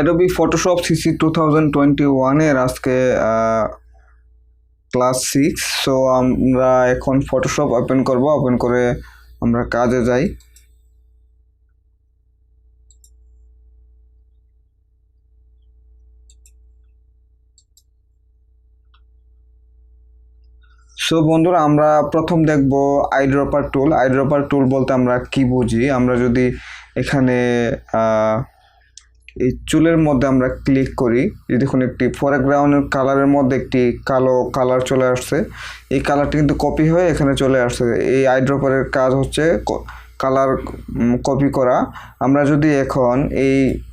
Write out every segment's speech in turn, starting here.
Adobe Photoshop CC 2021 এর আজকে class 6। So আমরা এখন ফটোশপ ওপেন করব, ওপেন করে আমরা কাজে যাই। সো বন্ধুরা, আমরা প্রথম দেখব আইড্রপার টুল। আইড্রপার টুল বলতে আমরা কি বুঝি? আমরা যদি এখানে এই চুলের মধ্যে আমরা ক্লিক করি, দেখুন একটি ফোরগ্রাউন্ডের কালারের মধ্যে একটি কালো কালার চলে আসছে। এই কালারটি কিন্তু কপি হয়ে এখানে চলে আসছে। এই আইড্রপারের কাজ হচ্ছে কালার কপি করা। আমরা যদি এখন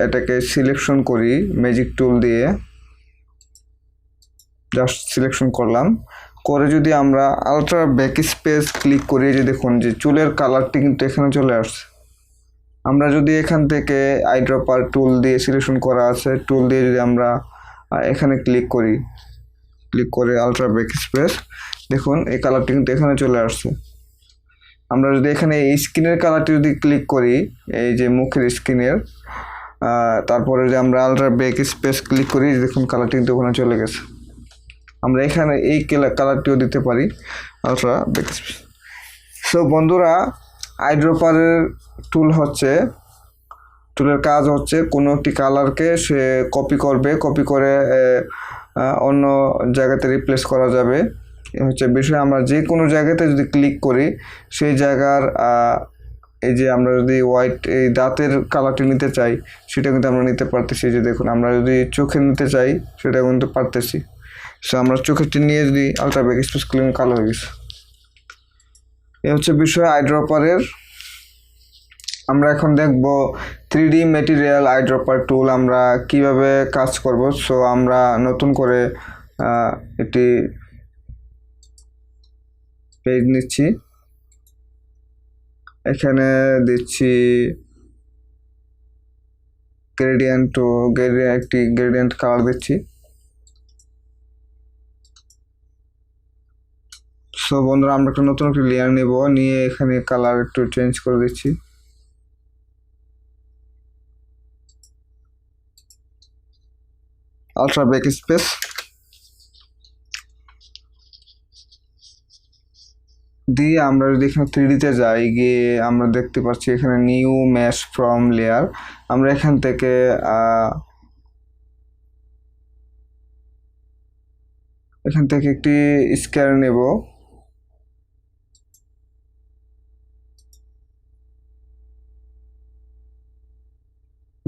এটাকে সিলেকশন করি ম্যাজিক টুল দিয়ে, জাস্ট সিলেকশন করলাম, করে যদি আমরা আলট্রা ব্যাক স্পেস ক্লিক করি, যে দেখুন যে চুলের কালারটি কিন্তু এখানে চলে আসছে। আমরা যদি এখান থেকে আইড্রপার টুল দিয়ে সিলেকশন করা আছে, টুল দিয়ে যদি আমরা এখানে ক্লিক করি, ক্লিক করে আলট্রা ব্যাক স্পেস, দেখুন এই কালারটি কিন্তু এখানে চলে আসছে। আমরা যদি এখানে এই স্কিনের কালারটি যদি ক্লিক করি, এই যে মুখের স্কিনের, তারপরে যে আমরা আলট্রা ব্যাক স্পেস ক্লিক করি, দেখুন কালারটি কিন্তু ওখানে চলে গেছে। আমরা এখানে এই কালারটিও দিতে পারি, আলট্রা ব্যাক স্পেস। সো বন্ধুরা, আইড্রপারের টুলের কাজ হচ্ছে কোনো একটি কালারকে সে কপি করবে, কপি করে অন্য জায়গাতে রিপ্লেস করা যাবে হচ্ছে বিষয়। আমরা যে কোনো জায়গাতে যদি ক্লিক করি, সেই জায়গার এই যে আমরা যদি হোয়াইট এই দাঁতের কালারটি নিতে চাই, সেটা কিন্তু আমরা নিতে পারতেছি। যে দেখুন, আমরা যদি চোখে নিতে চাই, সেটা কিন্তু পারতেছি। সো আমরা চোখেরটি নিয়ে যদি আলট্রা ব্যাক স্পেস ক্লিক, কালো হয়ে গেছে। এ হচ্ছে বিষয় আইড্রপারের। আমরা এখন দেখব 3D ম্যাটেরিয়াল আইড্রপার টুল আমরা কিভাবে কাজ করব। সো আমরা নতুন করে একটি পেজ নিচ্ছি, এখানে দিচ্ছি একটি গ্রেডিয়েন্ট কালার দিচ্ছি। সো বন্ধুরা, আমরা একটা নতুন একটি লেয়ার নেব, নিয়ে এখানে কালার একটু চেঞ্জ করে দিচ্ছি। আলট্রা ব্যাক স্পেস দিয়ে আমরা যদি এখানে 3Dতে যাই, গিয়ে আমরা দেখতে পাচ্ছি এখানে নিউ ম্যাশ ফ্রম লেয়ার। আমরা এখান থেকে একটি স্কেয়ার নেব,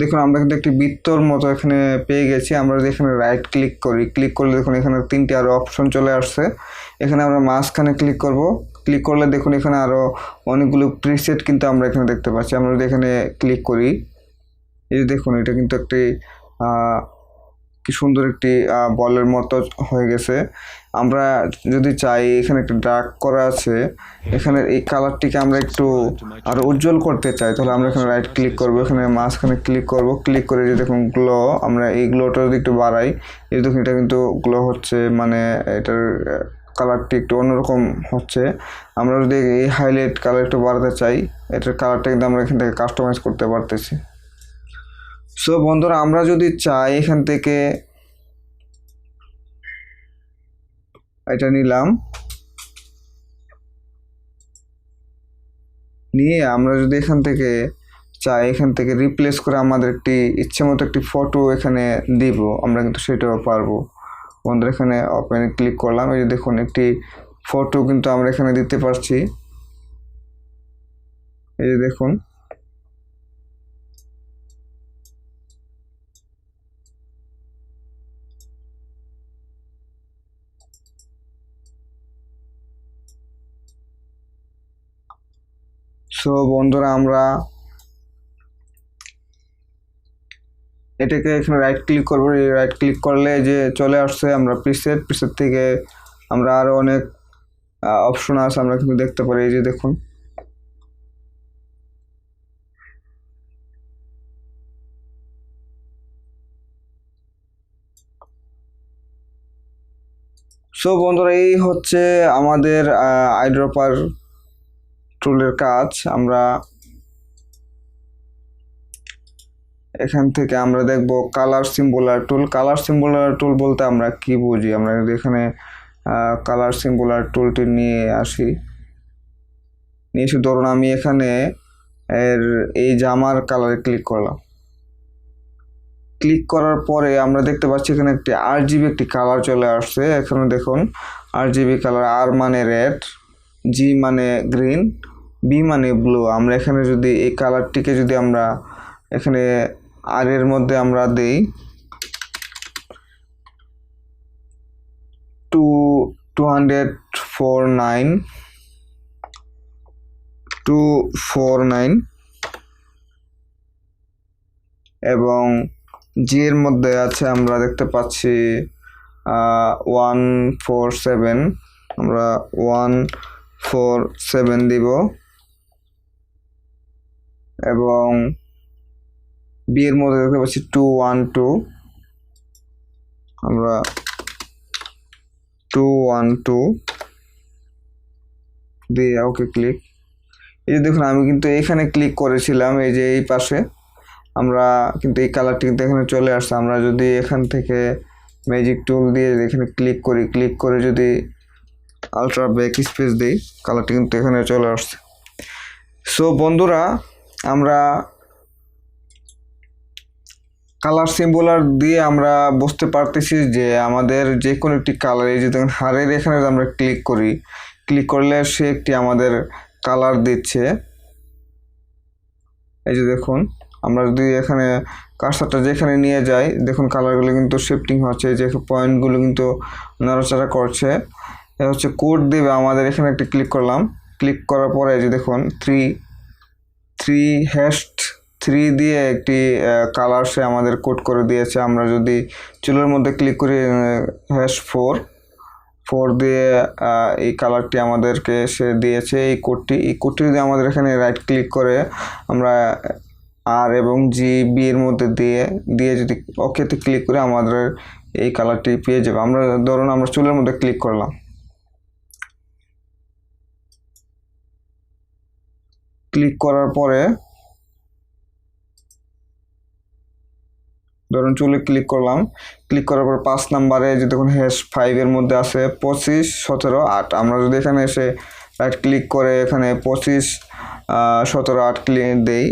দেখুন আমরা কিন্তু একটি বৃত্তর মতো এখানে পেয়ে গেছি। আমরা যদি এখানে রাইট ক্লিক করি, ক্লিক করলে দেখুন এখানে 3টি আরও অপশন চলে আসছে। এখানে আমরা মাঝখানে ক্লিক করব, ক্লিক করলে দেখুন এখানে আরও অনেকগুলো প্রিসেট কিন্তু আমরা এখানে দেখতে পাচ্ছি। আমরা যদি এখানে ক্লিক করি, এই যে দেখুন এটা কিন্তু একটি কি সুন্দর একটি বলের মতো হয়ে গেছে। আমরা যদি চাই, এখানে একটা ডার্ক করা আছে, এখানে এই কালারটিকে আমরা একটু আরো উজ্জ্বল করতে চাই, তাহলে আমরা এখানে রাইট ক্লিক করব, এখানে মাঝখানে ক্লিক করব, ক্লিক করে যে দেখুন গ্লো, আমরা এই গ্লোটা যদি একটু বাড়াই, এই দেখুন এটা কিন্তু গ্লো হচ্ছে, মানে এটার কালারটি একটু অন্যরকম হচ্ছে। আমরা যদি এই হাইলাইট কালার একটু বাড়াতে চাই, এটার কালারটা কিন্তু আমরা এখান থেকে কাস্টমাইজ করতে পারতেছি। সো বন্ধুরা, আমরা যদি চাই এখান থেকে এটা নিলাম, নিয়ে আমরা যদি এখান থেকে চাই, এখান থেকে রিপ্লেস করে আমাদের একটি ইচ্ছে মতো একটি ফটো এখানে দিব, আমরা কিন্তু সেটাও পারবো। বন্ধুরা, এখানে ওপেনে ক্লিক করলাম, এই যে দেখুন একটি ফটো কিন্তু আমরা এখানে দিতে পারছি। এই যে দেখুন, সো বন্ধুরা, আমরা এটাকে এখানে রাইট ক্লিক করবো, রাইট ক্লিক করলে যে চলে আসছে আমরা প্রিসেট থেকে আমরা আরো অনেক অপশন আছে, আমরা কিন্তু দেখতে পারি। এই যে দেখুন, সো বন্ধুরা, এই হচ্ছে আমাদের আইড্রপার টুলের কাজ। আমরা এখান থেকে আমরা দেখব কালার সিম্বলার টুল। কালার সিম্বলার টুল বলতে আমরা কি বুঝি, আমরা এখানে কালার সিম্বলার টুলটি নিয়ে আসি। নিয়ে এসে ধরুন আমি এখানে এই জামার কালারে ক্লিক করলাম। ক্লিক করার পরে আমরা দেখতে পাচ্ছি এখানে একটি RGB একটি কালার চলে আসছে। এখানে দেখুন RGB কালার, আর মানে রেড, জি মানে গ্রিন, বি মানে ব্লু। আমরা এখানে যদি এই কালারটিকে যদি আমরা এখানে আর এর মধ্যে আমরা দেই 249 এবং জি এর মধ্যে আছে আমরা দেখতে পাচ্ছি 147, আমরা 147 দিব এবং বি এর মধ্যে দেখতে পাচ্ছি 212, আমরা 212 দিয়ে ওকে ক্লিক। এই যে দেখুন আমি কিন্তু এখানে ক্লিক করেছিলাম, এই যে এই পাশে আমরা কিন্তু এই কালারটি কিন্তু এখানে চলে আসছে। আমরা যদি এখান থেকে ম্যাজিক টুল দিয়ে এখানে ক্লিক করি, ক্লিক করে যদি আলট্রা ব্যাক স্পেস দিই, কালারটি কিন্তু এখানে চলে আসছে। সো বন্ধুরা, আমরা কালার সিম্বলার দিয়ে আমরা বুঝতে পারতেছি যে আমাদের যে কোনো একটি কালার, এই যে দেখুন হারের এখানে আমরা ক্লিক করি, ক্লিক করলে সে একটি আমাদের কালার দিচ্ছে। এই যে দেখুন আমরা যদি এখানে কার্সারটা যেখানে নিয়ে যাই, দেখুন কালারগুলো কিন্তু শিফটিং হচ্ছে, যে পয়েন্টগুলো কিন্তু নড়াচড়া করছে। এ হচ্ছে কোড দেবে আমাদের। এখানে একটি ক্লিক করলাম, ক্লিক করার পরে যে দেখুন 3 দিয়ে একটি কালার সে আমাদের কোড করে দিয়েছে। আমরা যদি চুলের মধ্যে ক্লিক করি #4 দিয়ে এই কালারটি আমাদেরকে সে দিয়েছে, এই কোডটি যদি আমাদের এখানে রাইট ক্লিক করে আমরা আর এবং বি এর মধ্যে দিয়ে যদি ওকেতে ক্লিক করে আমাদের এই কালারটি পেয়ে যাবে। আমরা ধরুন আমরা চুলের মধ্যে ক্লিক করলাম, ক্লিক করার পরে ধরুন চুলে ক্লিক করলাম, ক্লিক করার পর 5 নম্বরে যে দেখুন #5 এর মধ্যে আছে 25 17 8। আমরা যদি এখানে এসে রাইট ক্লিক করে এখানে 25 17 8 ক্লিক দেই,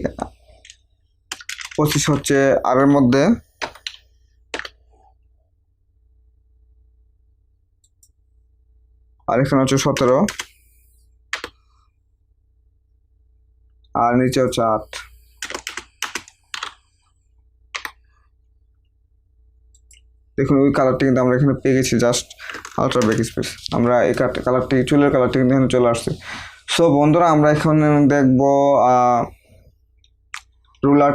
25 হচ্ছে আর এর মধ্যে, আর এখানে হচ্ছে 17, আর নিচে হচ্ছে 8। দেখুন ওই কালারটি কিন্তু আমরা এখানে পেয়ে গেছি, জাস্ট আলট্রা ব্যাক স্পেস। আমরা এই কালারটি, চুলের কালারটি কিন্তু এখানে চলে আসছে। সো বন্ধুরা, আমরা এখন দেখব রুলার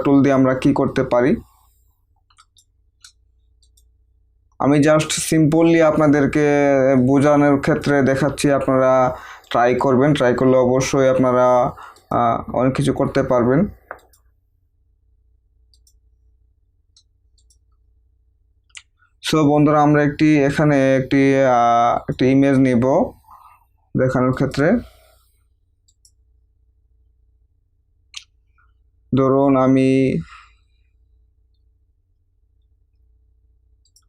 টুল দিয়ে আমরা কি করতে পারি। আমি জাস্ট সিম্পলি আপনাদেরকে বোঝানোর ক্ষেত্রে দেখাচ্ছি, আপনারা ট্রাই করবেন। ট্রাই করলে অবশ্যই আপনারা অনেক কিছু করতে পারবেন। সো বন্ধুরা, আমরা এখানে একটি ইমেজ নিব দেখানোর ক্ষেত্রে। ধরুন আমি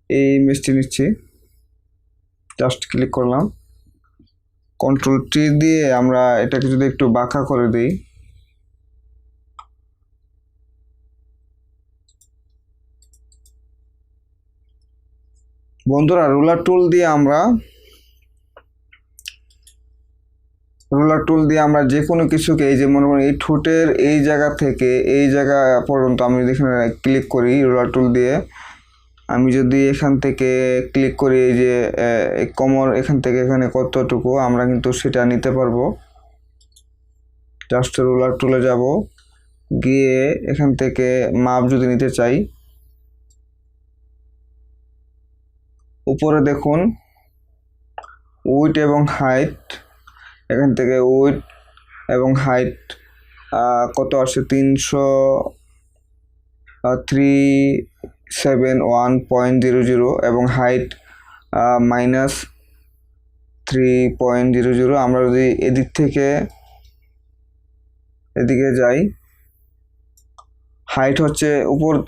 এই ইমেজটি নিচ্ছি, জাস্ট ক্লিক করলাম, Ctrl+T দিয়ে আমরা এটাকে যদি একটু বাঁকা করে দিই, বন্ধুরা রুলার টুল দিয়ে আমরা যে কোনো কিছুকে, এই যে মনে করেন এই ঠোঁটের এই জায়গা থেকে এই জায়গা পর্যন্ত আমি যদি এখানে ক্লিক করি রুলার টুল দিয়ে, আমি যদি এখান থেকে ক্লিক করি এই যে কোমর এখান থেকে এখানে কতটুকু আমরা কিন্তু সেটা নিতে পারবো। জাস্ট রুলার টুলে যাব, গিয়ে এখান থেকে মাপ যদি নিতে চাই, উপরে দেখুন উইডথ এবং হাইট, এখান থেকে উইডথ এবং হাইট কত আসে 371.00 এবং হাইট -3.00। আমরা যদি এদিক থেকে এদিকে যাই, হাইট হচ্ছে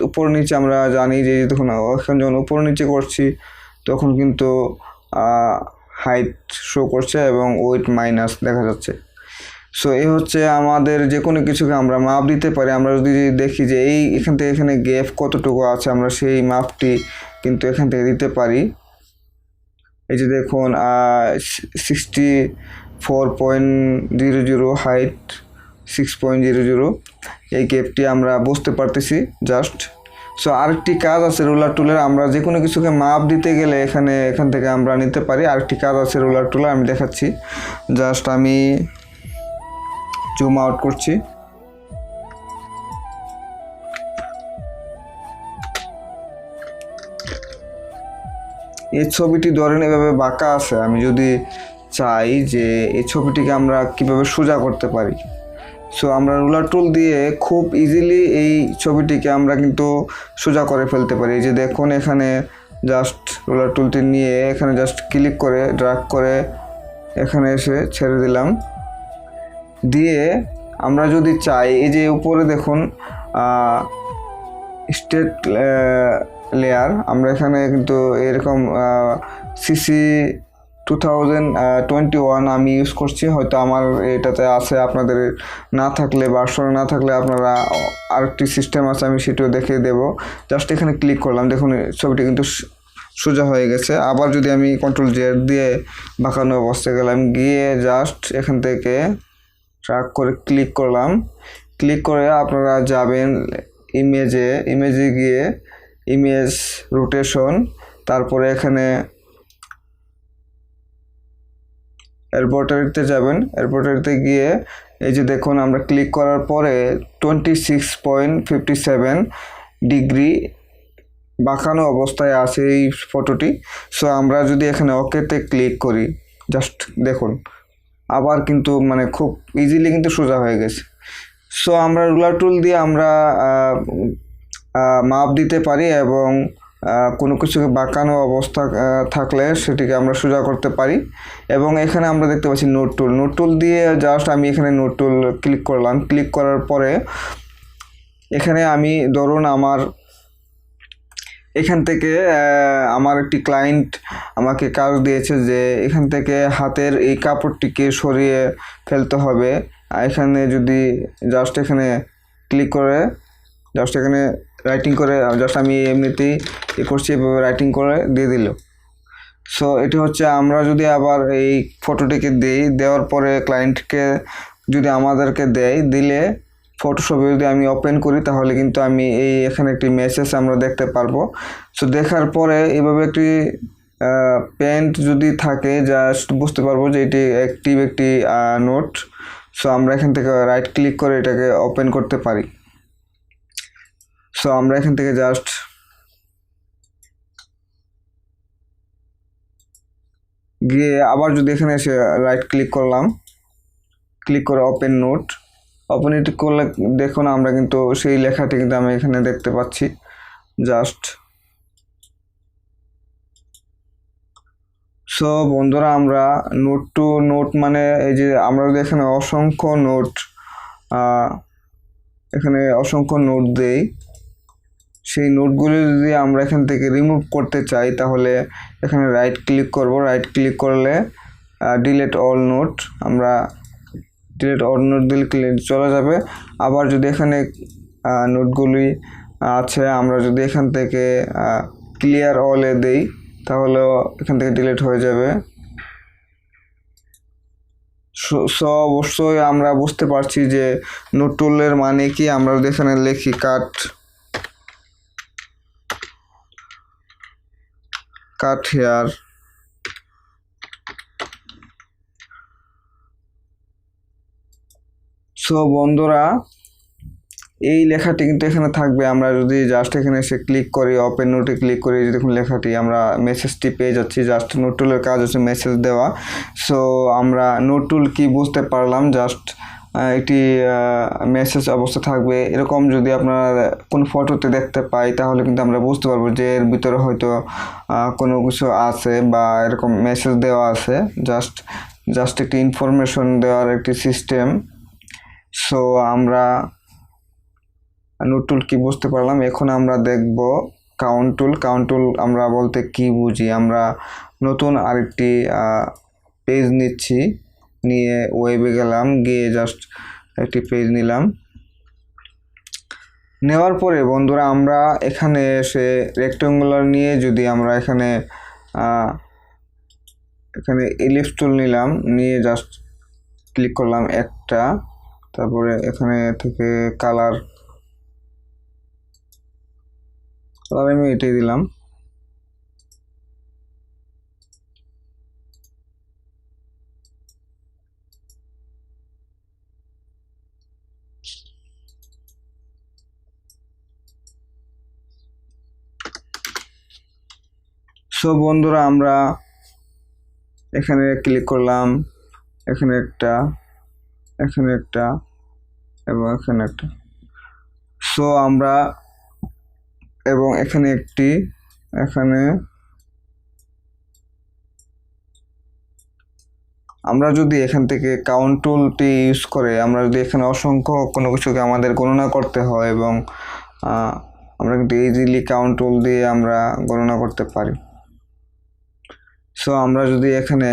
উপর নিচে আমরা জানি যে দেখুন এখন যখন উপর নিচে করছি তখন কিন্তু হাইট শো করছে এবং ওয়েট মাইনাস দেখা যাচ্ছে। সো এই হচ্ছে আমাদের যে কোনো কিছুকে আমরা মাপ দিতে পারি। আমরা যদি দেখি যে এখান থেকে এখানে গ্যাপ কতটুকু আছে, আমরা সেই মাপটি কিন্তু এখান থেকে দিতে পারি। এই যে দেখুন 64.00, হাইট 6.00, এই গ্যাপটি আমরা বুঝতে পারতেছি জাস্ট। সো আরেকটি কাজ আছে রুলার টুলের, আমরা যে কোনো কিছুকে মাপ দিতে গেলে এখান থেকে আমরা নিতে পারি। আরেকটি কাজ আছে রুলার টুলের, আমি দেখাচ্ছি। জাস্ট আমি জুম আউট করছি। এই ছবিটি ধরেন এভাবে বাঁকা আছে, আমি যদি চাই যে এই ছবিটিকে আমরা কিভাবে সোজা করতে পারি, সো আমরা রুলার টুল দিয়ে খুব ইজিলি এই ছবিটিকে আমরা কিন্তু সোজা করে ফেলতে পারি। এই যে দেখুন এখানে জাস্ট রুলার টুলটি নিয়ে এখানে জাস্ট ক্লিক করে ড্র্যাগ করে এখানে এসে ছেড়ে দিলাম। দিয়ে আমরা যদি চাই এই যে উপরে দেখুন স্টেট লেয়ার, আমরা এখানে কিন্তু এরকম সিসি 2021 আমি ইউজ করছি, হয়তো আমার এটাতে আছে, আপনাদের না থাকলে ভার্সনে না থাকলে আপনারা আরেকটি সিস্টেম আছে আমি সেটিও দেখিয়ে দেবো। জাস্ট এখানে ক্লিক করলাম, দেখুন ছবিটি কিন্তু সোজা হয়ে গেছে। আবার যদি আমি কন্ট্রোল জেড দিয়ে বাঁকানো অবস্থায় গেলাম, গিয়ে জাস্ট এখান থেকে ট্র্যাক করে ক্লিক করলাম। ক্লিক করে আপনারা যাবেন ইমেজে গিয়ে ইমেজ রোটেশন, তারপরে এখানে এরপোর্টারিতে যাবেন। এরপোর্টারিতে গিয়ে এই যে দেখুন আমরা ক্লিক করার পরে 26.57 ডিগ্রি বাঁকানো অবস্থায় আছে এই ফটোটি। সো আমরা যদি এখানে ওকেতে ক্লিক করি, জাস্ট দেখুন আবার কিন্তু মানে খুব ইজিলি কিন্তু সোজা হয়ে গেছে। সো আমরা রুলার টুল দিয়ে আমরা মাপ দিতে পারি এবং কোনো কিছুকে বাঁকানো অবস্থা থাকলে সেটিকে আমরা সোজা করতে পারি। এবং এখানে আমরা দেখতে পাচ্ছি নোট টুল দিয়ে জাস্ট আমি এখানে নোট টুল ক্লিক করলাম। ক্লিক করার পরে এখানে আমি ধরুন আমার এখান থেকে আমার একটি ক্লায়েন্ট আমাকে কাজ দিয়েছে যে এখান থেকে হাতের এই কাপড়টিকে সরিয়ে ফেলতে হবে। এখানে যদি জাস্ট এখানে ক্লিক করে জাস্ট এখানে রাইটিং করে জাস্ট আমি এমনিতেই করছি, এভাবে রাইটিং করে দিয়ে দিল। সো এটি হচ্ছে আমরা যদি আবার এই ফটোটিকে দেওয়ার পরে ক্লায়েন্টকে যদি আমাদেরকে দিলে ফটোশপে যদি আমি ওপেন করি তাহলে কিন্তু আমি এখানে একটি মেসেজ আমরা দেখতে পারবো। সো দেখার পরে এভাবে একটি পেন্ট যদি থাকে জাস্ট বুঝতে পারবো যে এটি অ্যাক্টিভ একটি নোট। সো আমরা এখান থেকে রাইট ক্লিক করে এটাকে ওপেন করতে পারি। সো আমরা এখান থেকে জাস্ট গিয়ে আবার যদি এখানে এসে রাইট ক্লিক করলাম, ক্লিক করে ওপেন নোট, ওপেন ইট করলে দেখুন আমরা কিন্তু সেই লেখাটি কিন্তু আমি এখানে দেখতে পাচ্ছি। জাস্ট সো বন্ধুরা আমরা নোট টু নোট মানে এই যে আমরা যদি এখানে অসংখ্য নোট দেই, সেই নোটগুলি যদি আমরা এখান থেকে রিমুভ করতে চাই তাহলে এখানে রাইট ক্লিক করব। রাইট ক্লিক করলে ডিলিট অল নোট, আমরা ডিলিট অল নোট দিলে চলে যাবে। আবার যদি এখানে নোটগুলি আছে আমরা যদি এখান থেকে ক্লিয়ার অলে দেই তাহলেও এখান থেকে ডিলিট হয়ে যাবে। সো অবশ্যই আমরা বুঝতে পারছি যে নোট টুলের মানে কি। আমরা যদি এখানে লিখি কাট হেয়ার, সো বন্ধুরা এই লেখাটি কিন্তু এখানে থাকবে। আমরা যদি জাস্ট এখানে এসে ক্লিক করি, ওপেন নোটে ক্লিক করি, দেখুন লেখাটি আমরা মেসেজটি পেয়ে যাচ্ছি। জাস্ট নোট টুলের কাজ হচ্ছে মেসেজ দেওয়া। সো আমরা নোট টুল কি বুঝতে পারলাম, জাস্ট একটি মেসেজ অবস্থা থাকবে এরকম। যদি আপনারা কোনো ফটোতে দেখতে পাই তাহলে কিন্তু আমরা বুঝতে পারবো যে এর ভিতরে হয়তো কোনো কিছু আছে বা এরকম মেসেজ দেওয়া আছে। জাস্ট একটি ইনফরমেশন দেওয়ার একটি সিস্টেম। সো আমরা নোট টুল কি বুঝতে পারলাম। এখন আমরা দেখব কাউন্ট টুল। কাউন্ট টুল আমরা বলতে কি বুঝি, আমরা নতুন আরেকটি পেজ নিচ্ছি, নিয়ে ওয়েবে গেলাম, গিয়ে জাস্ট একটি পেজ নিলাম। নেওয়ার পরে বন্ধুরা আমরা এখানে এসে রেক্ট্যাঙ্গুলার নিয়ে যদি আমরা এখানে এলিপস টুল নিলাম, নিয়ে জাস্ট ক্লিক করলাম একটা, তারপরে এখানে থেকে কালার আমি এটাই দিলাম। সো বন্ধুরা আমরা এখানে ক্লিক করলাম, এখানে একটা, এখানে একটা এবং এখানে একটা। সো আমরা এবং এখানে একটি, এখানে আমরা যদি এখান থেকে কাউন্ট টুলটি ইউজ করে আমরা যদি এখানে অসংখ্য কোনো কিছুকে আমাদের গণনা করতে হয় এবং আমরা কিন্তু ইজিলি কাউন্ট টুল দিয়ে আমরা গণনা করতে পারি। সো আমরা যদি এখানে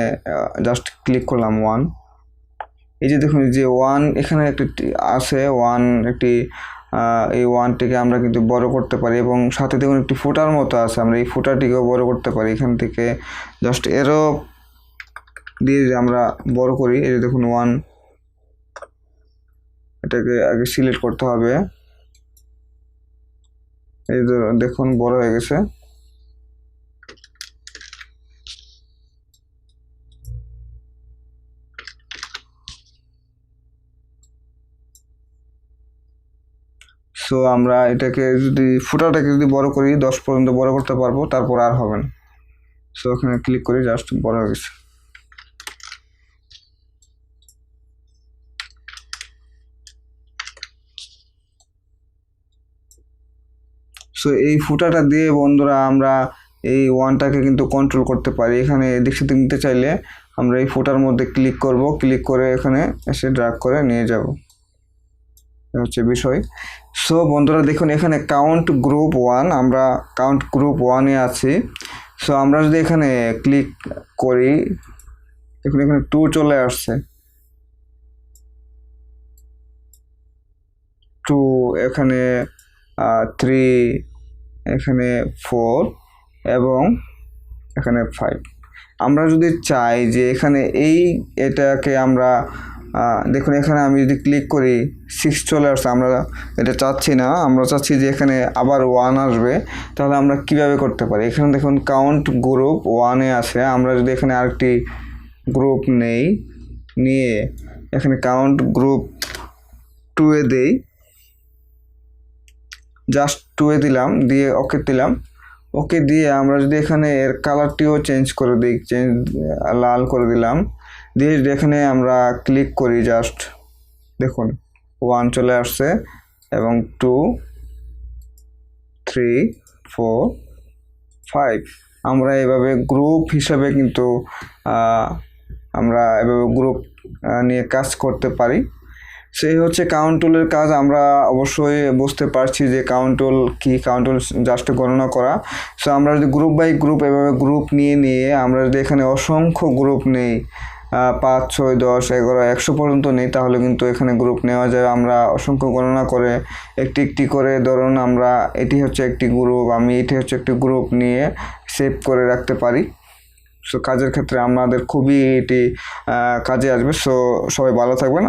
জাস্ট ক্লিক করলাম 1, এই যে দেখুন যে 1 এখানে একটি আছে, 1 একটি, এই 1টিকে আমরা কিন্তু বড় করতে পারি এবং সাথে দেখুন একটি ফুটার মতো আছে, আমরা এই ফুটারটিকেও বড় করতে পারি। এখান থেকে জাস্ট এরো দিয়ে আমরা বড় করি। এই যে দেখুন 1, এটাকে আগে সিলেক্ট করতে হবে, এই দেখুন বড় হয়ে গেছে। সো আমরা এটাকে যদি ফুটারটাকে যদি বড় করি 10 পর্যন্ত বড় করতে পারবো, তারপর আর হবে না। সো এখানে ক্লিক করি, জাস্ট বড় হয়ে গেছে। সো এই ফুটাটা দিয়ে বন্ধুরা আমরা এই 1টাকে কিন্তু কন্ট্রোল করতে পারি। এখানে এদিক সেদিক নিতে চাইলে আমরা এই ফুটার মধ্যে ক্লিক করব, ক্লিক করে এখানে এসে ড্র্যাগ করে নিয়ে যাব, হচ্ছে বিষয়। সো বন্ধুরা দেখুন এখানে কাউন্ট গ্রুপ 1, আমরা কাউন্ট গ্রুপ 1-এ আছি। সো আমরা যদি এখানে ক্লিক করি, দেখুন এখানে 2 চলে আসছে, 2, এখানে 3, এখানে 4 এবং এখানে 5। আমরা যদি চাই যে এখানে এটাকে আমরা দেখুন এখানে আমি যদি ক্লিক করি 6 চলে আসছে, আমরা এটা চাচ্ছি না, আমরা চাচ্ছি যে এখানে আবার 1 আসবে। তাহলে আমরা কিভাবে করতে পারি, এখানে দেখুন কাউন্ট গ্রুপ 1-এ আছে, আমরা যদি এখানে আরেকটি গ্রুপ নেই, নিয়ে এখানে কাউন্ট গ্রুপ 2-এ দেই, জাস্ট 2-এ দিলাম, দিয়ে ওকে দিলাম। ওকে দিয়ে আমরা যদি এখানে এর কালারটিও চেঞ্জ করে দিই, লাল করে দিলাম, দিয়ে এখানে আমরা ক্লিক করি, জাস্ট দেখুন 1 চলে আসছে এবং 2, 3, 4, 5। আমরা এভাবে গ্রুপ হিসাবে কিন্তু আমরা এভাবে গ্রুপ নিয়ে কাজ করতে পারি। সেই হচ্ছে কাউন্ট টুলের কাজ। আমরা অবশ্যই বুঝতে পারছি যে কাউন্ট টুল কি, কাউন্ট টুল জাস্ট গণনা করা। সো আমরা যদি গ্রুপ বাই গ্রুপ এভাবে গ্রুপ নিয়ে আমরা যদি এখানে অসংখ্য গ্রুপ নেই, 5, 6, 10, 11, 100 পর্যন্ত নেই, তাহলে কিন্তু এখানে গ্রুপ নেওয়া যায়। আমরা অসংখ্য গণনা করে একটি একটি করে, ধরুন আমরা এটি হচ্ছে একটি গ্রুপ, আমি এটি হচ্ছে একটি গ্রুপ নিয়ে সেভ করে রাখতে পারি। সো কাজের ক্ষেত্রে আমাদের খুবই এটি কাজে আসবে। সো সবাই ভালো থাকবেন।